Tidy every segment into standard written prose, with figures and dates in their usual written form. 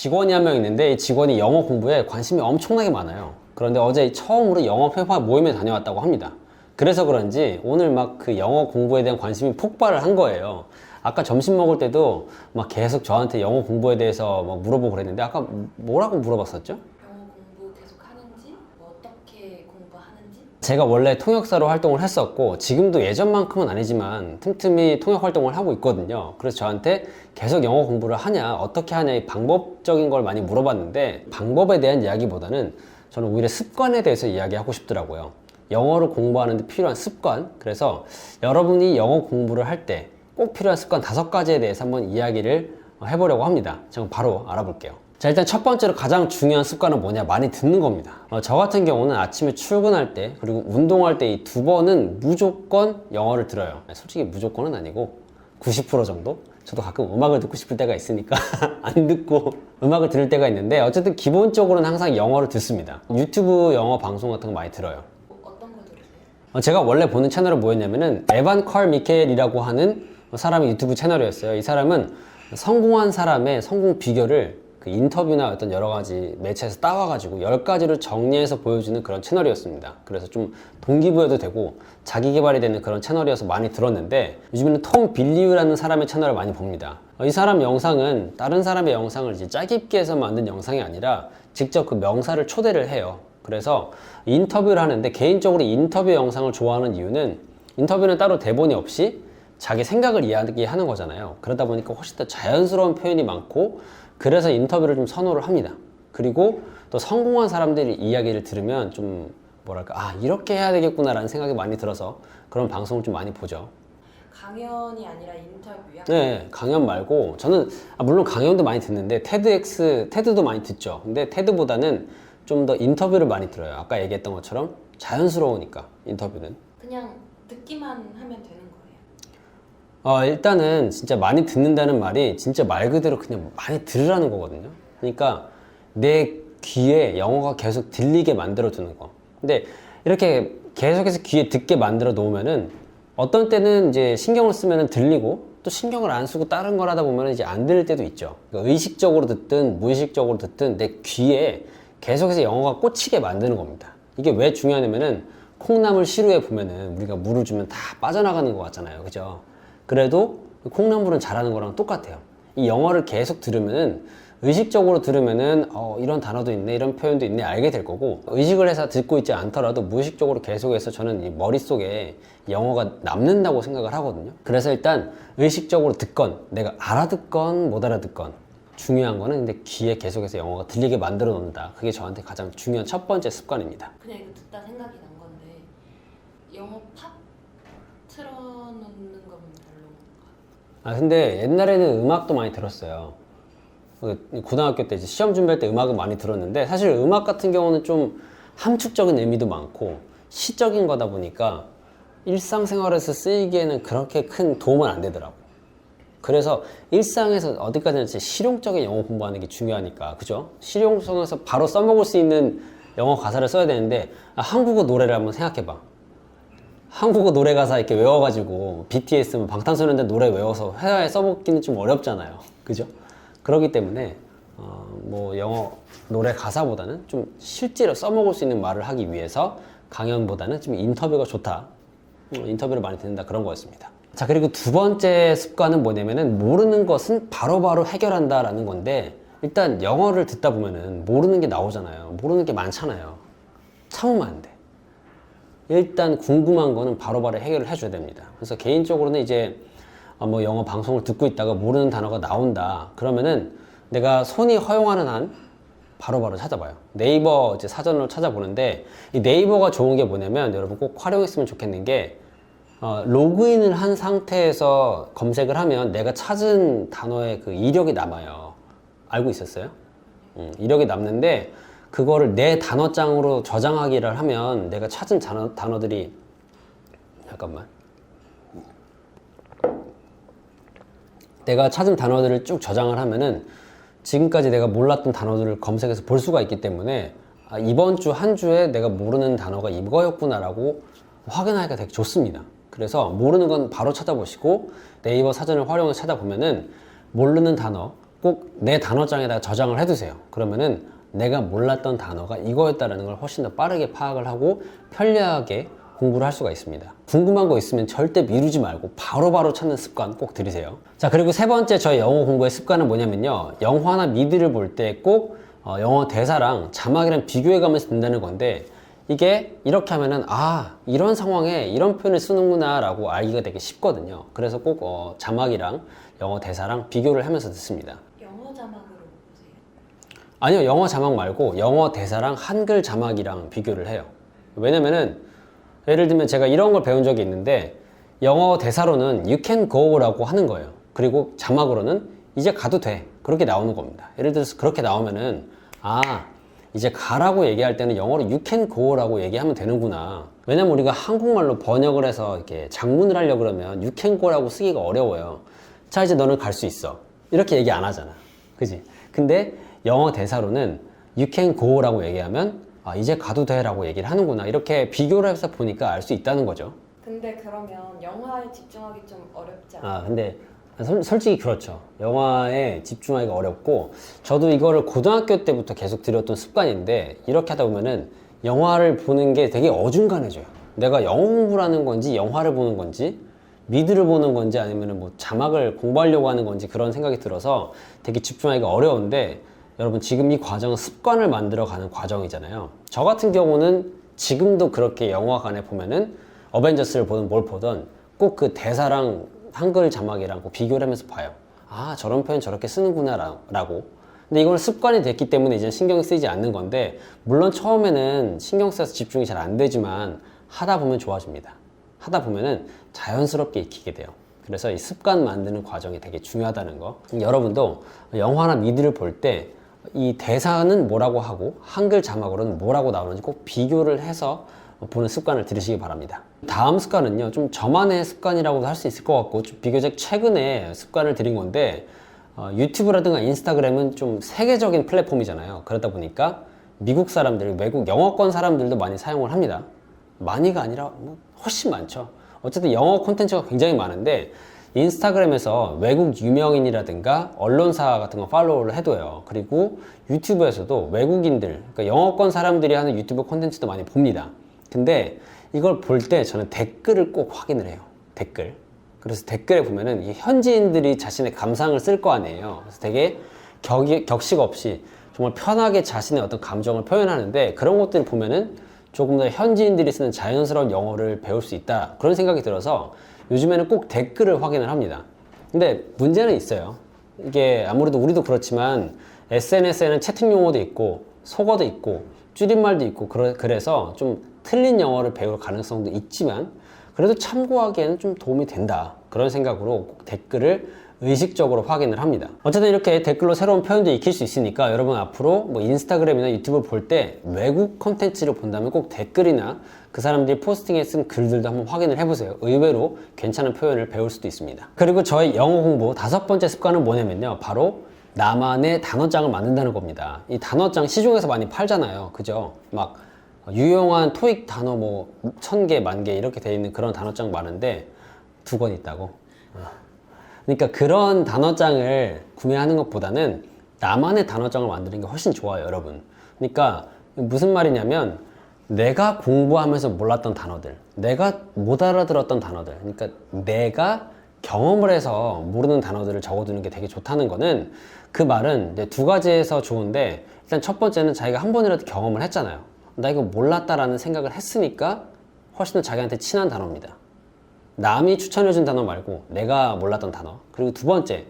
직원이 한 명 있는데 이 직원이 영어 공부에 관심이 엄청나게 많아요. 그런데 어제 처음으로 영어 회화 모임에 다녀왔다고 합니다. 그래서 그런지 오늘 막 그 영어 공부에 대한 관심이 폭발을 한 거예요. 아까 점심 먹을 때도 막 계속 저한테 영어 공부에 대해서 막 물어보고 그랬는데 아까 뭐라고 물어봤었죠? 영어 공부 계속 하는지, 뭐 어떻게 공부하는지. 제가 원래 통역사로 활동을 했었고 지금도 예전만큼은 아니지만 틈틈이 통역 활동을 하고 있거든요. 그래서 저한테 계속 영어 공부를 하냐, 어떻게 하냐, 이 방법적인 걸 많이 물어봤는데 방법에 대한 이야기보다는 저는 오히려 습관에 대해서 이야기하고 싶더라고요. 영어를 공부하는 데 필요한 습관. 그래서 여러분이 영어 공부를 할 때 꼭 필요한 습관 5가지에 대해서 한번 이야기를 해보려고 합니다. 지금 바로 알아볼게요. 자, 일단 첫 번째로 가장 중요한 습관은 뭐냐? 많이 듣는 겁니다. 저 같은 경우는 아침에 출근할 때 그리고 운동할 때 이 2번은 무조건 영어를 들어요. 솔직히 무조건은 아니고 90% 정도? 저도 가끔 음악을 듣고 싶을 때가 있으니까 안 듣고 음악을 들을 때가 있는데 어쨌든 기본적으로는 항상 영어를 듣습니다. 유튜브 영어 방송 같은 거 많이 들어요. 어떤 거 들으세요? 제가 원래 보는 채널은 뭐였냐면은 에반 컬 미켈이라고 하는 사람의 유튜브 채널이었어요. 이 사람은 성공한 사람의 성공 비결을 그 인터뷰나 어떤 여러 가지 매체에서 따와가지고 10가지로 정리해서 보여주는 그런 채널이었습니다. 그래서 좀 동기부여도 되고 자기 개발이 되는 그런 채널이어서 많이 들었는데 요즘에는 톰 빌리우라는 사람의 채널을 많이 봅니다. 이 사람 영상은 다른 사람의 영상을 이제 짜깁기 해서 만든 영상이 아니라 직접 그 명사를 초대를 해요. 그래서 인터뷰를 하는데 개인적으로 인터뷰 영상을 좋아하는 이유는 인터뷰는 따로 대본이 없이 자기 생각을 이야기하는 거잖아요. 그러다 보니까 훨씬 더 자연스러운 표현이 많고 그래서 인터뷰를 좀 선호를 합니다. 그리고 또 성공한 사람들의 이야기를 들으면 좀 뭐랄까, 아, 이렇게 해야 되겠구나 라는 생각이 많이 들어서 그런 방송을 좀 많이 보죠. 강연이 아니라 인터뷰야? 네, 강연 말고 저는 물론 강연도 많이 듣는데 테드도 많이 듣죠. 근데 테드보다는 좀 더 인터뷰를 많이 들어요. 아까 얘기했던 것처럼 자연스러우니까 인터뷰는. 그냥 듣기만 하면 되는 거예요? 일단은 진짜 많이 듣는다는 말이 진짜 말 그대로 그냥 많이 들으라는 거거든요. 그러니까 내 귀에 영어가 계속 들리게 만들어 두는 거. 근데 이렇게 계속해서 귀에 듣게 만들어 놓으면은 어떤 때는 이제 신경을 쓰면은 들리고 또 신경을 안 쓰고 다른 걸 하다 보면 이제 안 들릴 때도 있죠. 그러니까 의식적으로 듣든 무의식적으로 듣든 내 귀에 계속해서 영어가 꽂히게 만드는 겁니다. 이게 왜 중요하냐면은 콩나물 시루에 보면은 우리가 물을 주면 다 빠져나가는 것 같잖아요. 그죠? 그래도 콩나물은 잘하는 거랑 똑같아요. 이 영어를 계속 들으면은 의식적으로 들으면은 이런 단어도 있네, 이런 표현도 있네 알게 될 거고 의식을 해서 듣고 있지 않더라도 무의식적으로 계속해서 저는 이 머릿속에 영어가 남는다고 생각을 하거든요. 그래서 일단 의식적으로 듣건 내가 알아듣건 못 알아듣건 중요한 거는 근데 귀에 계속해서 영어가 들리게 만들어 놓는다. 그게 저한테 가장 중요한 첫 번째 습관입니다. 그냥 이거 듣다 생각이 난 건데 영어 팝 틀어놓는 건 별로인가? 근데 옛날에는 음악도 많이 들었어요. 고등학교 때 이제 시험 준비할 때 음악은 많이 들었는데 사실 음악 같은 경우는 좀 함축적인 의미도 많고 시적인 거다 보니까 일상생활에서 쓰이기에는 그렇게 큰 도움은 안 되더라고. 그래서 일상에서 어디까지나 실용적인 영어 공부하는 게 중요하니까, 그죠? 실용성에서 바로 써먹을 수 있는 영어 가사를 써야 되는데 한국어 노래를 한번 생각해봐. 한국어 노래 가사 이렇게 외워가지고 BTS 뭐 방탄소년단 노래 외워서 회화에 써먹기는 좀 어렵잖아요. 그죠? 그렇기 때문에 뭐 영어 노래 가사보다는 좀 실제로 써먹을 수 있는 말을 하기 위해서 강연보다는 좀 인터뷰가 좋다. 인터뷰를 많이 듣는다, 그런 거였습니다. 자, 그리고 두 번째 습관은 뭐냐면은 모르는 것은 바로바로 해결한다 라는 건데 일단 영어를 듣다 보면은 모르는 게 나오잖아요. 모르는 게 많잖아요. 참으면 안 돼. 일단 궁금한 거는 바로바로 해결을 해줘야 됩니다. 그래서 개인적으로는 이제 뭐 영어 방송을 듣고 있다가 모르는 단어가 나온다 그러면은 내가 손이 허용하는 한 바로바로 찾아봐요. 네이버 이제 사전으로 찾아보는데 이 네이버가 좋은 게 뭐냐면 여러분 꼭 활용했으면 좋겠는 게 로그인을 한 상태에서 검색을 하면 내가 찾은 단어의 그 이력이 남아요. 알고 있었어요? 이력이 남는데 그거를 내 단어장으로 저장하기를 하면 내가 찾은 단어들이 잠깐만 내가 찾은 단어들을 쭉 저장을 하면은 지금까지 내가 몰랐던 단어들을 검색해서 볼 수가 있기 때문에 이번 주 한 주에 내가 모르는 단어가 이거였구나 라고 확인하기가 되게 좋습니다. 그래서 모르는 건 바로 찾아보시고 네이버 사전을 활용해서 찾아보면은 모르는 단어 꼭 내 단어장에다가 저장을 해두세요. 그러면은 내가 몰랐던 단어가 이거였다는 걸 훨씬 더 빠르게 파악을 하고 편리하게 공부를 할 수가 있습니다. 궁금한 거 있으면 절대 미루지 말고 바로바로 찾는 습관 꼭 들이세요. 자, 그리고 세 번째 저희 영어 공부의 습관은 뭐냐면요, 영화나 미드를 볼 때 꼭 영어 대사랑 자막이랑 비교해 가면서 듣는다는 건데, 이게 이렇게 하면은 이런 상황에 이런 표현을 쓰는구나 라고 알기가 되게 쉽거든요. 그래서 꼭 자막이랑 영어 대사랑 비교를 하면서 듣습니다. 영어 자막으로 보세요? 아니요, 영어 자막 말고 영어 대사랑 한글 자막이랑 비교를 해요. 왜냐면은 예를 들면 제가 이런 걸 배운 적이 있는데, 영어 대사로는 you can go 라고 하는 거예요. 그리고 자막으로는 이제 가도 돼, 그렇게 나오는 겁니다. 예를 들어서 그렇게 나오면은 이제 가라고 얘기할 때는 영어로 you can go 라고 얘기하면 되는구나. 왜냐면 우리가 한국말로 번역을 해서 이렇게 장문을 하려고 그러면 you can go 라고 쓰기가 어려워요. 자, 이제 너는 갈 수 있어, 이렇게 얘기 안 하잖아, 그지? 근데 영어 대사로는 you can go 라고 얘기하면 이제 가도 돼 라고 얘기를 하는구나, 이렇게 비교를 해서 보니까 알 수 있다는 거죠. 근데 그러면 영화에 집중하기 좀 어렵지 않아요? 근데 솔직히 그렇죠. 영화에 집중하기가 어렵고, 저도 이거를 고등학교 때부터 계속 들였던 습관인데, 이렇게 하다 보면은 영화를 보는 게 되게 어중간해져요. 내가 영어 공부를 하는 건지 영화를 보는 건지 미드를 보는 건지 아니면은 뭐 자막을 공부하려고 하는 건지, 그런 생각이 들어서 되게 집중하기가 어려운데, 여러분 지금 이 과정은 습관을 만들어 가는 과정이잖아요. 저 같은 경우는 지금도 그렇게 영화관에 보면은 어벤져스를 보든 뭘 보든 꼭 그 대사랑 한글 자막이랑 꼭 비교를 하면서 봐요. 저런 표현 저렇게 쓰는구나 라고. 근데 이건 습관이 됐기 때문에 이제 신경 쓰이지 않는 건데, 물론 처음에는 신경 써서 집중이 잘 안 되지만 하다 보면 좋아집니다. 하다 보면은 자연스럽게 익히게 돼요. 그래서 이 습관 만드는 과정이 되게 중요하다는 거. 여러분도 영화나 미드를 볼 때 이 대사는 뭐라고 하고 한글 자막으로는 뭐라고 나오는지 꼭 비교를 해서 보는 습관을 들이시기 바랍니다. 다음 습관은요, 좀 저만의 습관이라고도 할 수 있을 것 같고, 좀 비교적 최근에 습관을 들인 건데, 유튜브라든가 인스타그램은 좀 세계적인 플랫폼이잖아요. 그러다 보니까 미국 사람들, 외국 영어권 사람들도 많이 사용을 합니다. 많이가 아니라 훨씬 많죠. 어쨌든 영어 콘텐츠가 굉장히 많은데, 인스타그램에서 외국 유명인이라든가 언론사 같은 거 팔로우를 해둬요. 그리고 유튜브에서도 외국인들, 그러니까 영어권 사람들이 하는 유튜브 콘텐츠도 많이 봅니다. 근데 이걸 볼 때 저는 댓글을 꼭 확인을 해요. 댓글. 그래서 댓글에 보면은 이 현지인들이 자신의 감상을 쓸 거 아니에요. 그래서 되게 격식 없이 정말 편하게 자신의 어떤 감정을 표현하는데, 그런 것들을 보면은 조금 더 현지인들이 쓰는 자연스러운 영어를 배울 수 있다, 그런 생각이 들어서 요즘에는 꼭 댓글을 확인을 합니다. 근데 문제는 있어요. 이게 아무래도 우리도 그렇지만 SNS에는 채팅 용어도 있고 속어도 있고 줄임말도 있고 그래서 좀 틀린 영어를 배울 가능성도 있지만, 그래도 참고하기에는 좀 도움이 된다, 그런 생각으로 꼭 댓글을 의식적으로 확인을 합니다. 어쨌든 이렇게 댓글로 새로운 표현도 익힐 수 있으니까, 여러분 앞으로 뭐 인스타그램이나 유튜브를 볼 때 외국 컨텐츠를 본다면 꼭 댓글이나 그 사람들이 포스팅에 쓴 글들도 한번 확인을 해보세요. 의외로 괜찮은 표현을 배울 수도 있습니다. 그리고 저희 영어 공부 5번째 습관은 뭐냐면요, 바로 나만의 단어장을 만든다는 겁니다. 이 단어장 시중에서 많이 팔잖아요, 그죠? 막 유용한 토익 단어 뭐 1000개, 10,000개 이렇게 돼 있는 그런 단어장 많은데 2권 있다고? 그러니까 그런 단어장을 구매하는 것보다는 나만의 단어장을 만드는 게 훨씬 좋아요, 여러분. 그러니까 무슨 말이냐면, 내가 공부하면서 몰랐던 단어들, 내가 못 알아들었던 단어들, 그러니까 내가 경험을 해서 모르는 단어들을 적어두는 게 되게 좋다는 거는, 그 말은 이제 2가지에서 좋은데, 일단 첫 번째는 자기가 한 번이라도 경험을 했잖아요. 나 이거 몰랐다라는 생각을 했으니까 훨씬 더 자기한테 친한 단어입니다. 남이 추천해준 단어 말고 내가 몰랐던 단어. 그리고 2번째,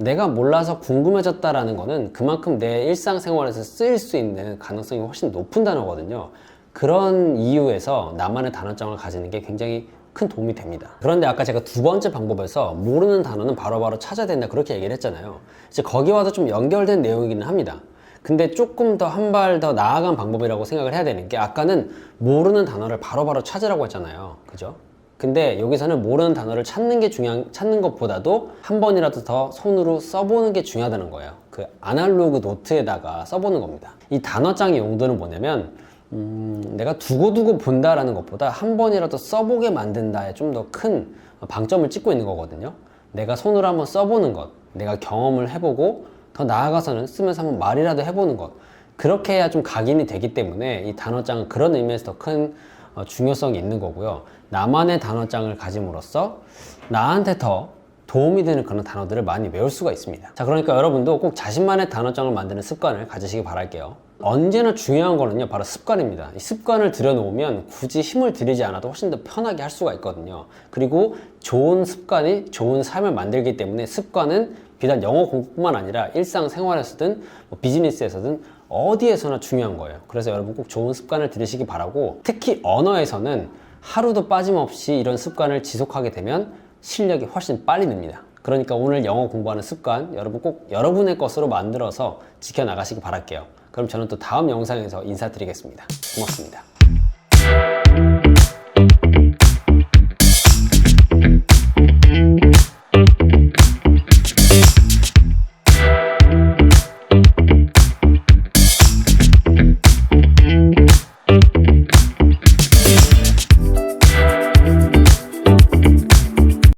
내가 몰라서 궁금해졌다라는 거는 그만큼 내 일상생활에서 쓰일 수 있는 가능성이 훨씬 높은 단어거든요. 그런 이유에서 나만의 단어장을 가지는 게 굉장히 큰 도움이 됩니다. 그런데 아까 제가 2번째 방법에서 모르는 단어는 바로바로 찾아야 된다, 그렇게 얘기를 했잖아요. 이제 거기와도 좀 연결된 내용이기는 합니다. 근데 조금 더 한 발 더 나아간 방법이라고 생각을 해야 되는 게, 아까는 모르는 단어를 바로바로 찾으라고 했잖아요, 그죠? 근데 여기서는 모르는 단어를 찾는 것보다도 한 번이라도 더 손으로 써보는 게 중요하다는 거예요. 그 아날로그 노트에다가 써보는 겁니다. 이 단어장의 용도는 뭐냐면, 내가 두고두고 본다라는 것보다 한 번이라도 써보게 만든다에 좀 더 큰 방점을 찍고 있는 거거든요. 내가 손으로 한번 써보는 것, 내가 경험을 해보고 더 나아가서는 쓰면서 한번 말이라도 해보는 것. 그렇게 해야 좀 각인이 되기 때문에 이 단어장은 그런 의미에서 더 큰 중요성이 있는 거고요. 나만의 단어장을 가짐으로써 나한테 더 도움이 되는 그런 단어들을 많이 외울 수가 있습니다. 자, 그러니까 여러분도 꼭 자신만의 단어장을 만드는 습관을 가지시기 바랄게요. 언제나 중요한 거는요, 바로 습관입니다. 이 습관을 들여놓으면 굳이 힘을 들이지 않아도 훨씬 더 편하게 할 수가 있거든요. 그리고 좋은 습관이 좋은 삶을 만들기 때문에 습관은 비단 영어 공부뿐만 아니라 일상생활에서든 뭐 비즈니스에서든 어디에서나 중요한 거예요. 그래서 여러분 꼭 좋은 습관을 들이시기 바라고, 특히 언어에서는 하루도 빠짐없이 이런 습관을 지속하게 되면 실력이 훨씬 빨리 늡니다. 그러니까 오늘 영어 공부하는 습관 여러분 꼭 여러분의 것으로 만들어서 지켜나가시기 바랄게요. 그럼 저는 또 다음 영상에서 인사드리겠습니다. 고맙습니다.